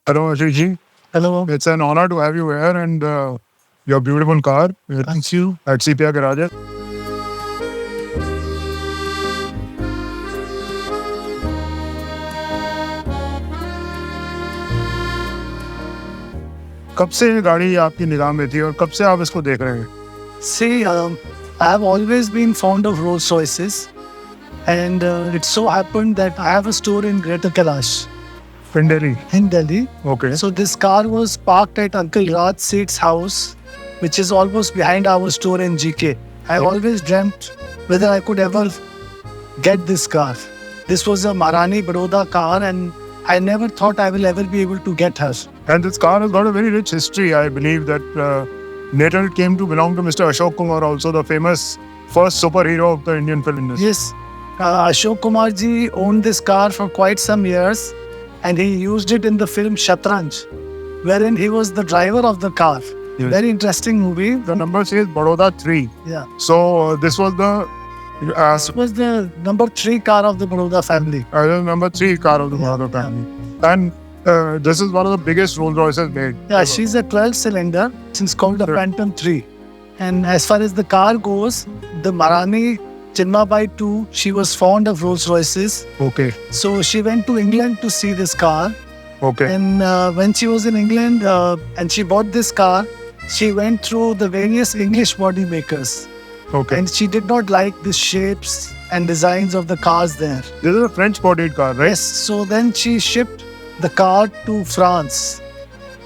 Hello, Ashish ji. Hello. It's an honor to have you here and your beautiful car Thank you. at CPR Garage. कब से ये गाड़ी आपकी निगाह में थी और कब से आप इसको देख रहे हैं? See, I have always been fond of Rolls Royces, and it so happened that I have a store in Greater Kailash In Delhi. in Delhi. Okay. So this car was parked at Uncle Raj Seth's house, which is almost behind our store in GK. I always dreamt whether I could ever get this car. This was a Maharani Baroda car, and I never thought I will ever be able to get her. And this car has got a very rich history. I believe that later it came to belong to Mr. Ashok Kumar, also the famous first superhero of the Indian film industry. Yes, Ashok Kumar ji owned this car for quite some years, and he used it in the film Shatranj, wherein he was the driver of the car. Yes. Very interesting movie. The number says Baroda 3. Yeah, So this was the this was the number 3 car of the Baroda family. number 3 car of the Baroda family. And this is one of the biggest Rolls Royces made. Yeah, she's a 12-cylinder. It's called the Sure. Phantom 3. And as far as the car goes, the Maharani Chinmabai too, she was fond of Rolls Royces. Okay. So she went to England to see this car. Okay. And when she was in England and she bought this car, she went through the various English body makers. Okay. And she did not like the shapes and designs of the cars there. This is a French bodied car, right? Yes, so then she shipped the car to France.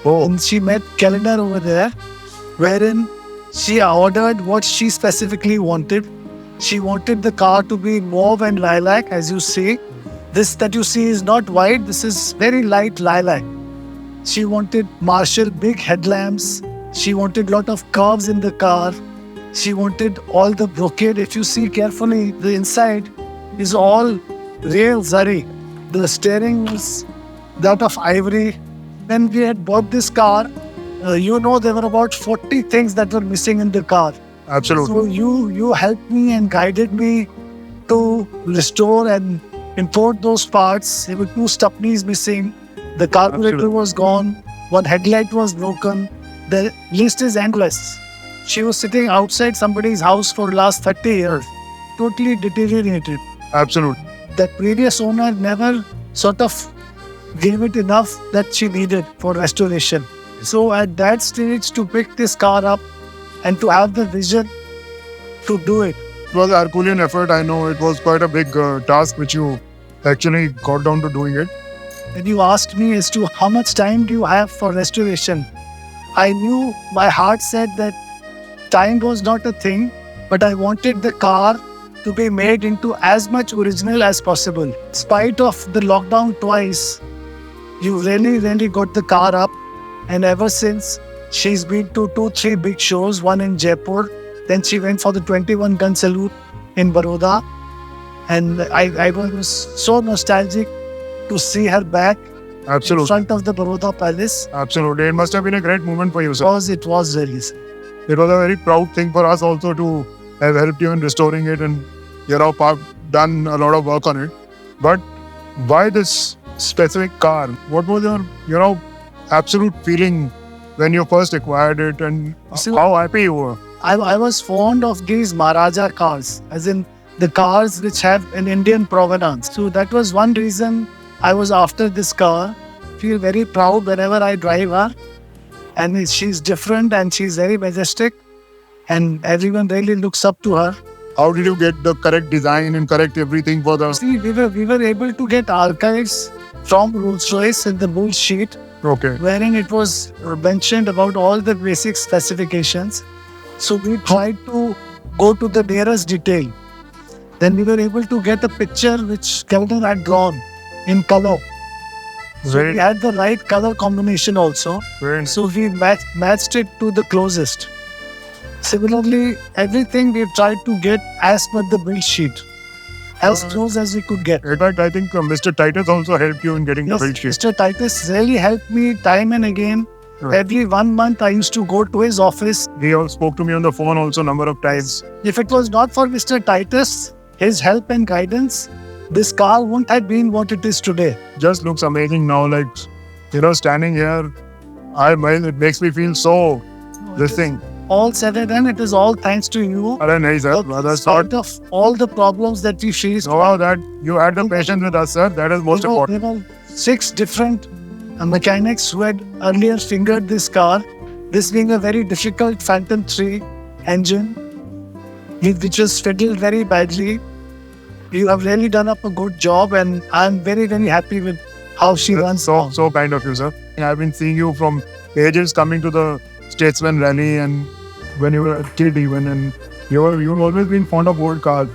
Oh. And she met Kellner over there, wherein she ordered what she specifically wanted. She wanted the car to be mauve and lilac, as you see. This that you see is not white, this is very light lilac. She wanted Marshall big headlamps. She wanted lot of curves in the car. She wanted all the brocade. If you see carefully, the inside is all real zari. The steering is that of ivory. When we had bought this car, there were about 40 things that were missing in the car. Absolutely. So you helped me and guided me to restore and import those parts. There were 2 stepneys missing. The carburetor Absolutely. was gone. One headlight was broken. The list is endless. She was sitting outside somebody's house for the last 30 years. Totally deteriorated. Absolutely. That previous owner never sort of gave it enough that she needed for restoration. So at that stage, to pick this car up and to have the vision to do it. It was a Herculean effort. I know it was quite a big task which you actually got down to doing it. When you asked me as to how much time do you have for restoration, I knew my heart said that time was not a thing, but I wanted the car to be made into as much original as possible. In spite of the lockdown twice, you really got the car up, and ever since she's been to 2-3 big shows, one in Jaipur, then she went for the 21 gun salute in Baroda, and I was so nostalgic to see her back in Absolutely. front of the Baroda Palace. Absolutely. It must have been a great moment for you, sir. Because it was really. It was a very proud thing for us also to have helped you in restoring it and, done a lot of work on it. But why this specific car? What was your, absolute feeling when you first acquired it and So- how happy you were? I was fond of these Maharaja cars, as in the cars which have an Indian provenance. So that was one reason I was after this car. Feel very proud whenever I drive her. And she's different and she's very majestic. And everyone really looks up to her. How did you get the correct design and correct everything for the... See, we were able to get archives from Rolls Royce in the bull sheet, Okay. wherein it was mentioned about all the basic specifications. So we tried to go to the nearest detail. Then we were able to get a picture which Kelvin had drawn in color. We Very, had the right color combination also. very So we matched it to the closest. Similarly, everything we've tried to get as per the build sheet, as close as we could get. In fact, I think Mr. Titus also helped you in getting Yes, the build sheet. Mr. Titus really helped me time and again. Right. Every 1 month, I used to go to his office. He also spoke to me on the phone also number of times. If it was not for Mr. Titus, his help and guidance, this car wouldn't have been what it is today. Just looks amazing now. Like standing here, it makes me feel so this thing. All said and done, it is all thanks to you. Arey nahi, sir. That's not. Out of all the problems that we faced, No, that you had the patience with us, sir. That is most important. there were 6 different mechanics who had earlier fingered this car. This being a very difficult Phantom 3 engine, which was fiddled very badly. You have really done up a good job, and I'm very, very happy with how she runs. So kind of you, sir. I've been seeing you from ages coming to the Statesman rally, and when you were a kid even, and you've always been fond of old cars.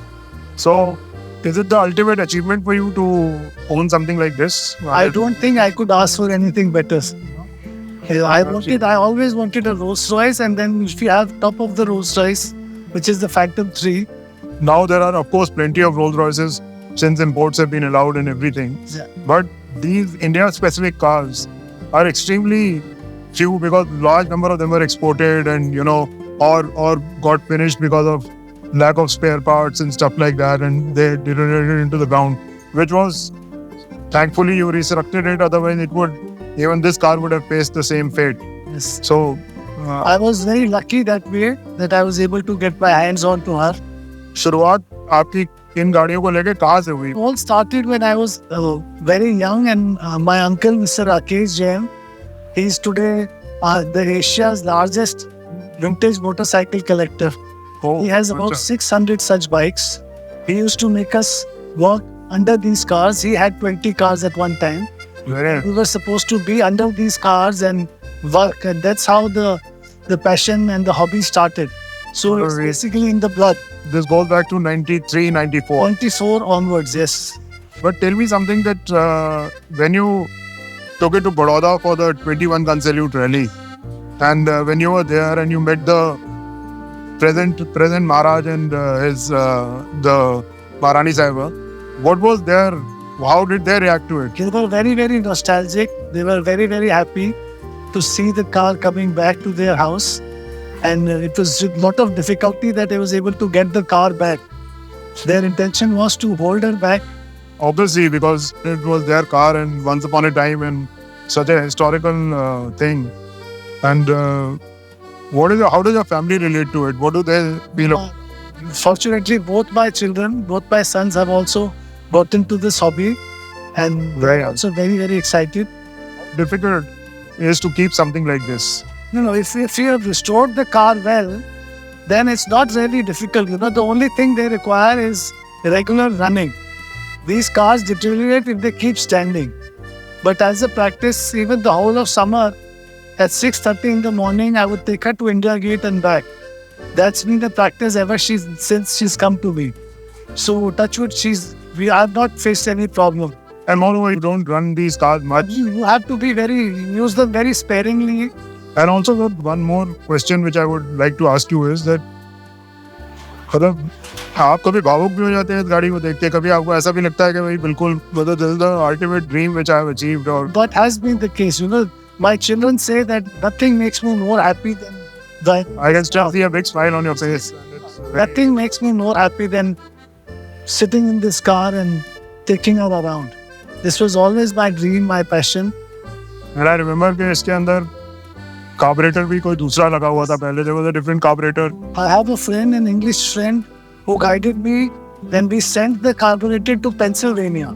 So, is it the ultimate achievement for you to own something like this? I don't think I could ask for anything better. I always wanted a Rolls Royce, and then if you have top of the Rolls Royce, which is the Phantom 3. Now there are, of course, plenty of Rolls Royces since imports have been allowed and everything. Yeah. But these India-specific cars are extremely few because large number of them were exported and or got finished because of lack of spare parts and stuff like that, and they deteriorated into the ground, which was thankfully you resurrected it. Otherwise, even this car would have faced the same fate. Yes. So I was very lucky that way that I was able to get my hands on to her. शुरुआत आपकी इन गाड़ियों को लेके कहाँ से हुई? It all started when I was very young, and my uncle, Mr. Ashish Jain, he is today the Asia's largest vintage motorcycle collector. Oh, He has about 600 such bikes. He used to make us work under these cars. He had 20 cars at one time. very We were supposed to be under these cars and work, and that's how the passion and the hobby started. So it's Really? basically in the blood. This goes back to 93, 94. 24 onwards, yes. But tell me something that when you took it to Baroda for the 21 Gun Salute rally, and when you were there and you met the present Maharaj and the Maharani Sahiba, what was how did they react to it? They were very, very nostalgic. They were very, very happy to see the car coming back to their house. And it was with a lot of difficulty that I was able to get the car back. Their intention was to hold her back. Obviously, because it was their car and once upon a time and such a historical thing. And how does your family relate to it? What do they feel? Fortunately, both my sons have also got into this hobby, and they're also very, very excited. Difficult is to keep something like this. If you have restored the car well, then it's not really difficult. The only thing they require is regular running. These cars deteriorate if they keep standing. But as a practice, even the whole of summer, at 6:30 in the morning, I would take her to India Gate and back. That's been the practice since she's come to me. So touch wood, we have not faced any problem. And moreover, you don't run these cars much. You have to use them very sparingly. And also, one more question which I would like to ask you is that मतलब आप कभी भावुक भी हो जाते हैं इस गाड़ी को देख के? कभी आपको ऐसा भी लगता है कि भाई बिल्कुल this is the ultimate dream which I have achieved? Or That has been the case. My children say that nothing makes me more happy than that. I can still see a big smile on your face. Nothing makes me more happy than sitting in this car and taking her around. This was always my dream, my passion. And I remember कि इसके अंदर carburetor भी कोई दूसरा लगा हुआ था पहले. There was a different carburetor. I have a friend, an English friend, who guided me. Then we sent the carburetor to Pennsylvania.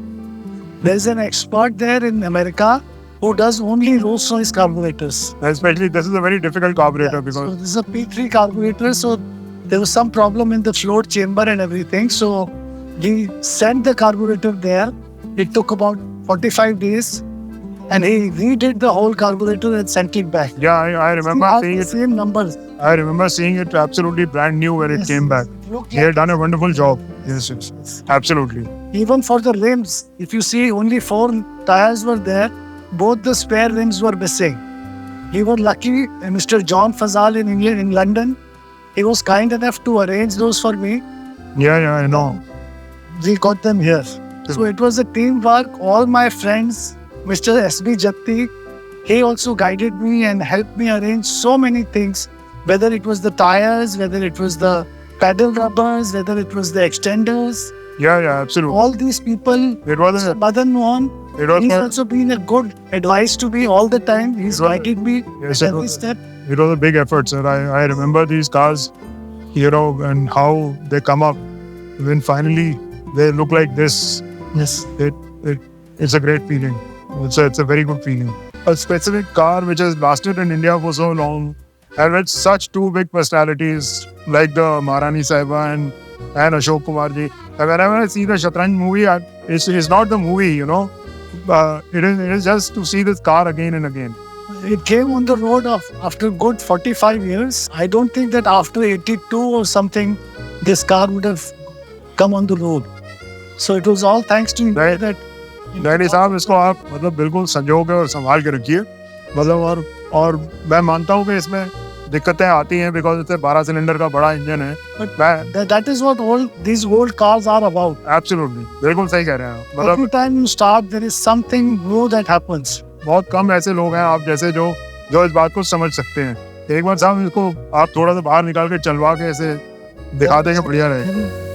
There's an expert there in America who does only Rolls Royce carburetors. Especially this is a very difficult carburetor So because this is a P3 carburetor, so there was some problem in the float chamber and everything. So we sent the carburetor there. It took about 45 days. And he redid the whole carburetor and sent it back. yeah, I remember seeing the it. same numbers. I remember seeing it absolutely brand new when it came back. Look, He had done a wonderful job. Yes, absolutely. even for the rims, if you see, only 4 tires were there. Both the spare rims were missing. We were lucky. Mr. John Fazal in England, in London, he was kind enough to arrange those for me. Yeah, I know. We got them here. So it was a teamwork. All my friends, Mr. S.B. Jatti, he also guided me and helped me arrange so many things, whether it was the tires, whether it was the pedal rubbers, whether it was the extenders. Yeah, absolutely. All these people, It was Madan Mohan, It was He's for, also been a good advice to me all the time. He's It was- guided me yes, every step. it was a big effort, sir. I remember these cars, and how they come up when finally they look like this. Yes. It's a great feeling. It's a very good feeling. A specific car which has lasted in India for so long and with such two big personalities like the Maharani Sahiba and Ashok Kumar ji. And whenever I see the Shatranj movie, it's not the movie, it is just to see this car again and again. It came on the road after good 45 years. I don't think that after 82 or something, this car would have come on the road. So it was all thanks to India Right. that daddy साहब इसको आप बिल्कुल संजो के और संभाल के रखिए और मैं मानता हूँ कि इसमें दिक्कतें आती हैं बिकॉज इसे 12 सिलेंडर का बड़ा इंजन है मैं that is what all these old cars are about. Absolutely बिल्कुल सही कह रहे हैं आप। Every time you start, there is something new that happens. बहुत कम ऐसे लोग हैं आप जैसे जो इस बात को समझ सकते हैं। एक बार साहब इसको आप थोड़ा सा बाहर निकाल के चलवा के ऐसे दिखा देंगे बढ़िया रहे।